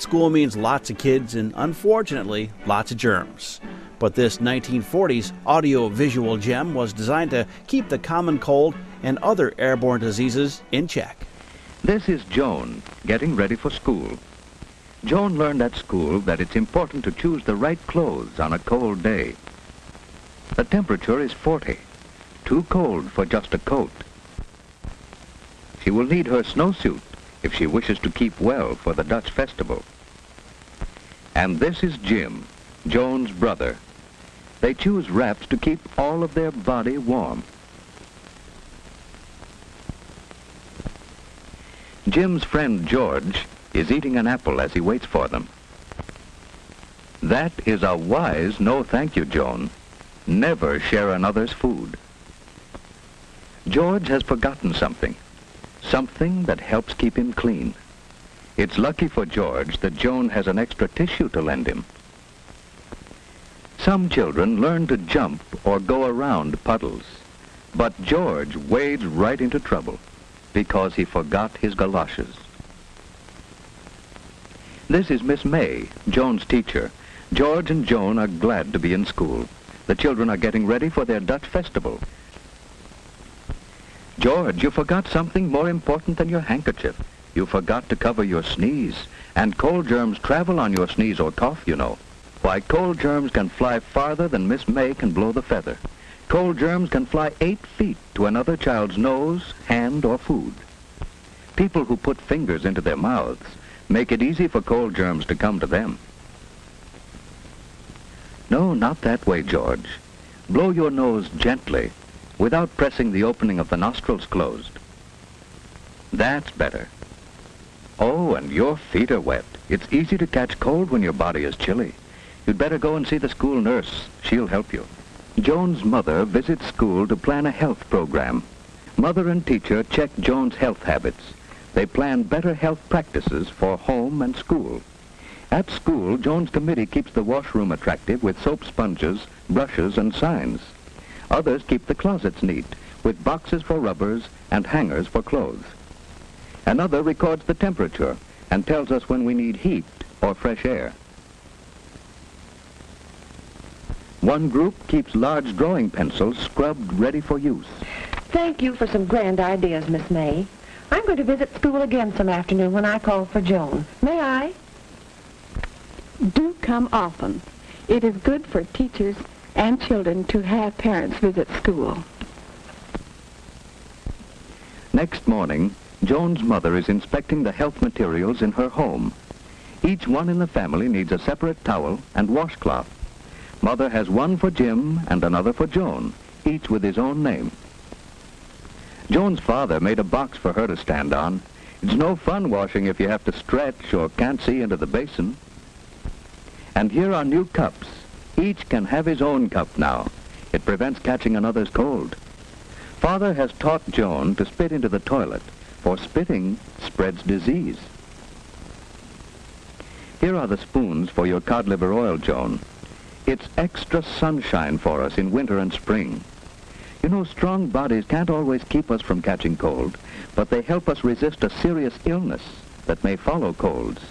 school means lots of kids and, unfortunately, lots of germs. But this 1940s audio-visual gem was designed to keep the common cold and other airborne diseases in check. This is Joan, getting ready for school. Joan learned at school that it's important to choose the right clothes on a cold day. The temperature is 40, too cold for just a coat. She will need her snowsuit if she wishes to keep well for the Dutch festival. And this is Jim, Joan's brother. They choose wraps to keep all of their body warm. Jim's friend George is eating an apple as he waits for them. That is a wise no thank you, Joan. Never share another's food. George has forgotten something that helps keep him clean. It's lucky for George that Joan has an extra tissue to lend him. Some children learn to jump or go around puddles, but George wades right into trouble because he forgot his galoshes. This is Miss May, Joan's teacher. George and Joan are glad to be in school. The children are getting ready for their Dutch festival. George, you forgot something more important than your handkerchief. You forgot to cover your sneeze, and cold germs travel on your sneeze or cough, you know. Why, cold germs can fly farther than Miss May can blow the feather. Cold germs can fly 8 feet to another child's nose, hand, or food. People who put fingers into their mouths make it easy for cold germs to come to them. No, not that way, George. Blow your nose gently, without pressing the opening of the nostrils closed. That's better. Oh, and your feet are wet. It's easy to catch cold when your body is chilly. You'd better go and see the school nurse. She'll help you. Joan's mother visits school to plan a health program. Mother and teacher check Joan's health habits. They plan better health practices for home and school. At school, Joan's committee keeps the washroom attractive with soap sponges, brushes, and signs. Others keep the closets neat with boxes for rubbers and hangers for clothes. Another records the temperature and tells us when we need heat or fresh air. One group keeps large drawing pencils scrubbed ready for use. Thank you for some grand ideas, Miss May. I'm going to visit school again some afternoon when I call for Joan. May I? Do come often. It is good for teachers and children to have parents visit school. Next morning, Joan's mother is inspecting the health materials in her home. Each one in the family needs a separate towel and washcloth. Mother has one for Jim and another for Joan, each with his own name. Joan's father made a box for her to stand on. It's no fun washing if you have to stretch or can't see into the basin. And here are new cups. Each can have his own cup now. It prevents catching another's cold. Father has taught Joan to spit into the toilet, for spitting spreads disease. Here are the spoons for your cod liver oil, Joan. It's extra sunshine for us in winter and spring. You know, strong bodies can't always keep us from catching cold, but they help us resist a serious illness that may follow colds.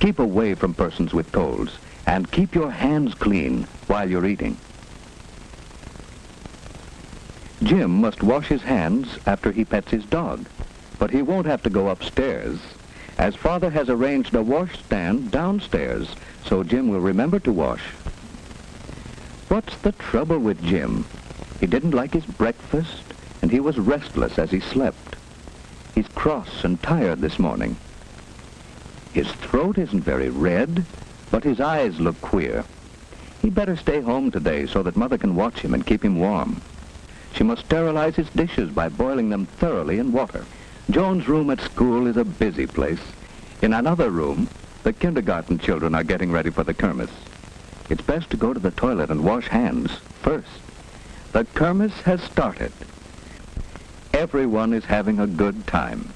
Keep away from persons with colds, and keep your hands clean while you're eating. Jim must wash his hands after he pets his dog, but he won't have to go upstairs, as Father has arranged a washstand downstairs, so Jim will remember to wash. What's the trouble with Jim? He didn't like his breakfast, and he was restless as he slept. He's cross and tired this morning. His throat isn't very red, but his eyes look queer. He'd better stay home today so that Mother can watch him and keep him warm. She must sterilize his dishes by boiling them thoroughly in water. Joan's room at school is a busy place. In another room, the kindergarten children are getting ready for the kermesse. It's best to go to the toilet and wash hands first. The kermesse has started. Everyone is having a good time,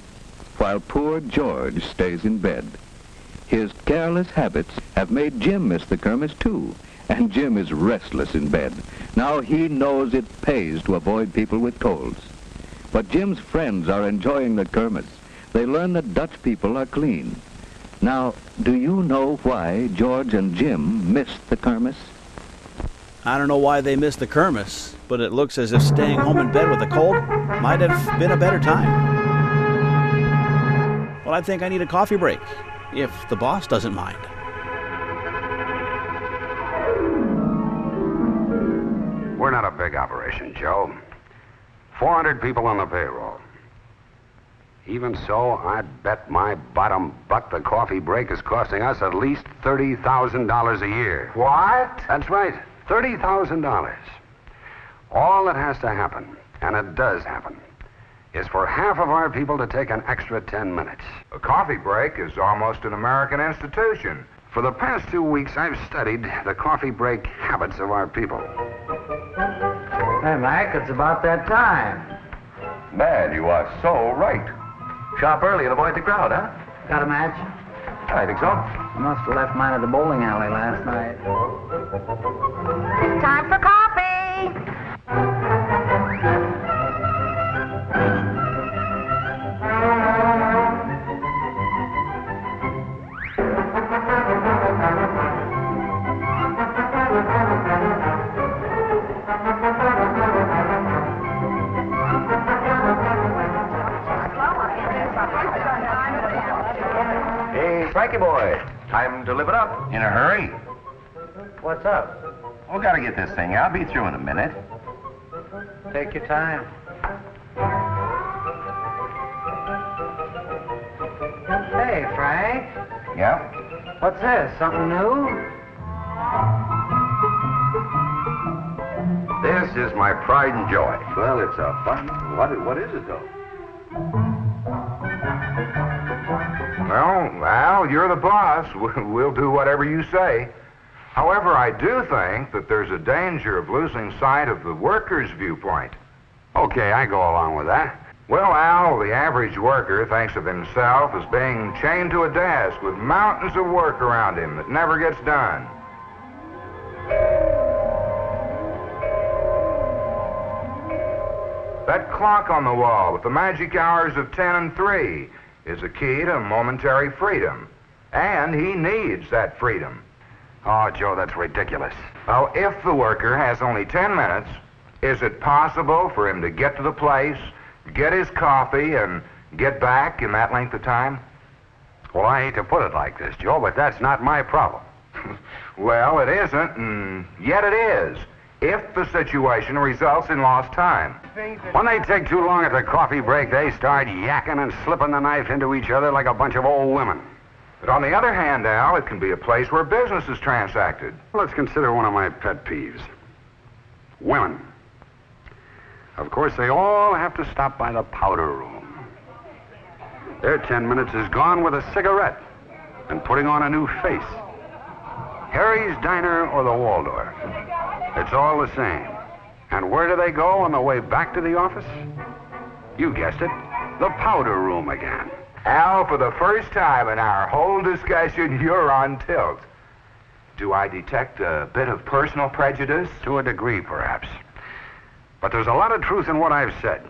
while poor George stays in bed. His careless habits have made Jim miss the kermesse too, and Jim is restless in bed. Now he knows it pays to avoid people with colds. But Jim's friends are enjoying the kermesse. They learn that Dutch people are clean. Now, do you know why George and Jim missed the kermiss? I don't know why they missed the kermiss, but it looks as if staying home in bed with a cold might have been a better time. Well, I think I need a coffee break, if the boss doesn't mind. We're not a big operation, Joe. 400 people on the payroll. Even so, I'd bet my bottom butt the coffee break is costing us at least $30,000 a year. What? That's right, $30,000. All that has to happen, and it does happen, is for half of our people to take an extra 10 minutes. A coffee break is almost an American institution. For the past 2 weeks, I've studied the coffee break habits of our people. Hey, Mac, it's about that time. Man, you are so right. Shop early and avoid the crowd, huh? Got a match? I think so. I must have left mine at the bowling alley last night. Time for coffee. Hey, Frankie boy, time to live it up. In a hurry? What's up? We gotta get this thing. I'll be through in a minute. Take your time. Hey, Frank. Yeah? What's this? Something new? This is my pride and joy. Well, it's a fun. What is it, though? Well, Al, you're the boss. We'll do whatever you say. However, I do think that there's a danger of losing sight of the worker's viewpoint. Okay, I go along with that. Well, Al, the average worker thinks of himself as being chained to a desk with mountains of work around him that never gets done. That clock on the wall with the magic hours of 10 and 3 is a key to momentary freedom. And he needs that freedom. Oh, Joe, that's ridiculous. Well, if the worker has only 10 minutes, is it possible for him to get to the place, get his coffee, and get back in that length of time? Well, I hate to put it like this, Joe, but that's not my problem. Well, it isn't, and yet it is, if the situation results in lost time. When they take too long at the coffee break, they start yakking and slipping the knife into each other like a bunch of old women. But on the other hand, Al, it can be a place where business is transacted. Let's consider one of my pet peeves. Women. Of course, they all have to stop by the powder room. Their 10 minutes is gone with a cigarette and putting on a new face. Harry's Diner or the Waldorf. It's all the same. And where do they go on the way back to the office? You guessed it, the powder room again. Al, for the first time in our whole discussion, you're on tilt. Do I detect a bit of personal prejudice? To a degree, perhaps. But there's a lot of truth in what I've said.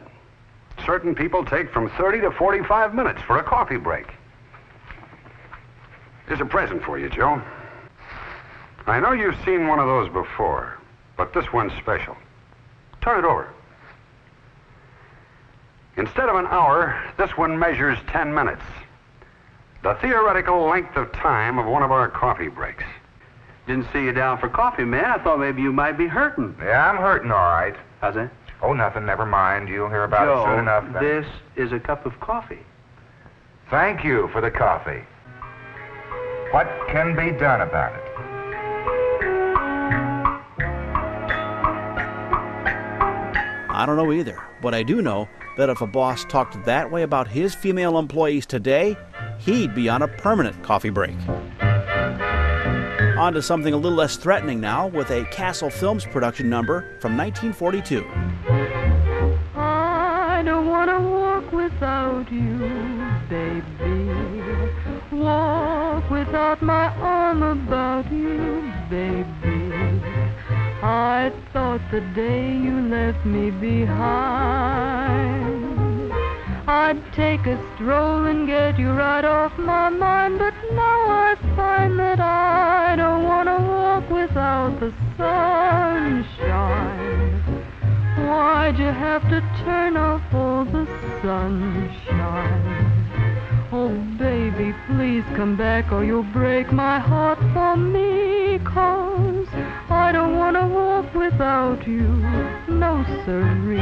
Certain people take from 30 to 45 minutes for a coffee break. Here's a present for you, Joe. I know you've seen one of those before, but this one's special. Turn it over. Instead of an hour, this one measures 10 minutes. The theoretical length of time of one of our coffee breaks. Didn't see you down for coffee, man. I thought maybe you might be hurting. Yeah, I'm hurting all right. How's that? Oh, nothing, never mind. You'll hear about it soon enough. Then. This is a cup of coffee. Thank you for the coffee. What can be done about it? I don't know either, but I do know that if a boss talked that way about his female employees today, he'd be on a permanent coffee break. On to something a little less threatening now with a Castle Films production number from 1942. I don't want to walk without you, baby. Walk without my arm about you, baby. I thought the day you left me behind, I'd take a stroll and get you right off my mind, but now I find that I don't want to walk without the sunshine. Why'd you have to turn off all the sunshine? Oh, baby, please come back or you'll break my heart for me, 'cause I don't want to walk without you, no siree.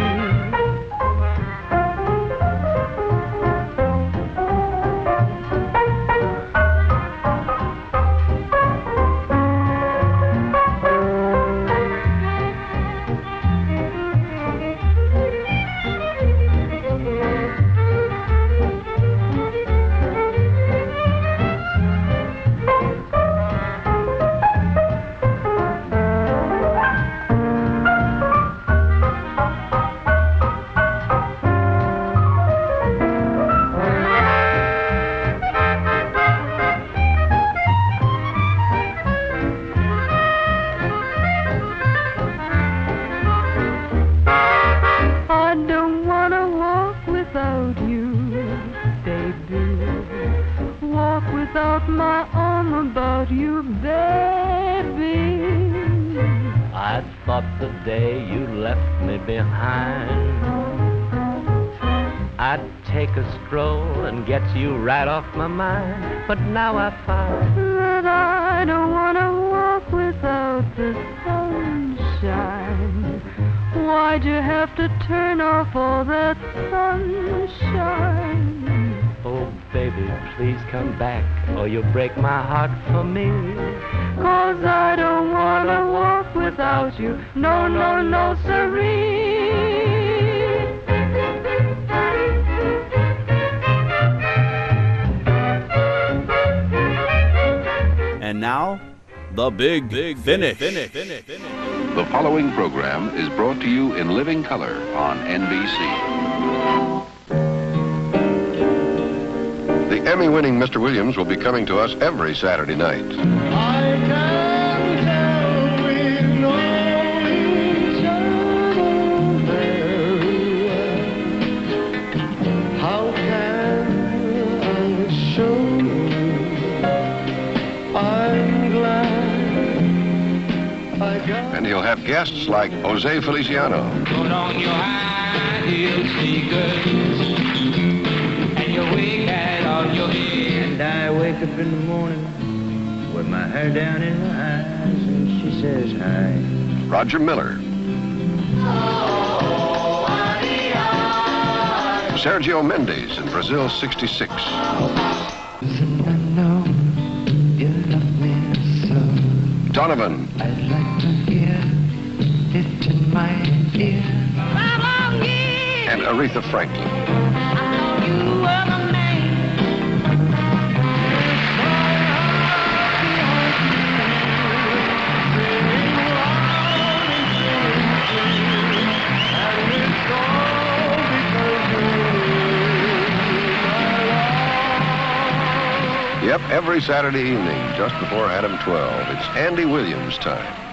Without my arm about you, baby. I thought the day you left me behind, I'd take a stroll and get you right off my mind. But now I find that I don't want to walk without the sunshine. Why'd you have to turn off all that sunshine? Oh, baby, please come back or you'll break my heart for me. 'Cause I don't want to walk without you, no, no, no, siree. And now, the big finish. The following program is brought to you in living color on NBC. The Emmy-winning Mr. Williams will be coming to us every Saturday night. I can tell we know each other very well. How can I show you I'm glad I got... And he'll have guests like Jose Feliciano. Put on your high heel sneakers and your wig hat on your head. And I wake up in the morning with my hair down in my eyes, and she says hi. Roger Miller. Sergio Mendes in Brazil 66. Donovan. I'd like to hear it in my ear. And Aretha Franklin. You were the man. Yep, every Saturday evening, just before Adam 12, it's Andy Williams time.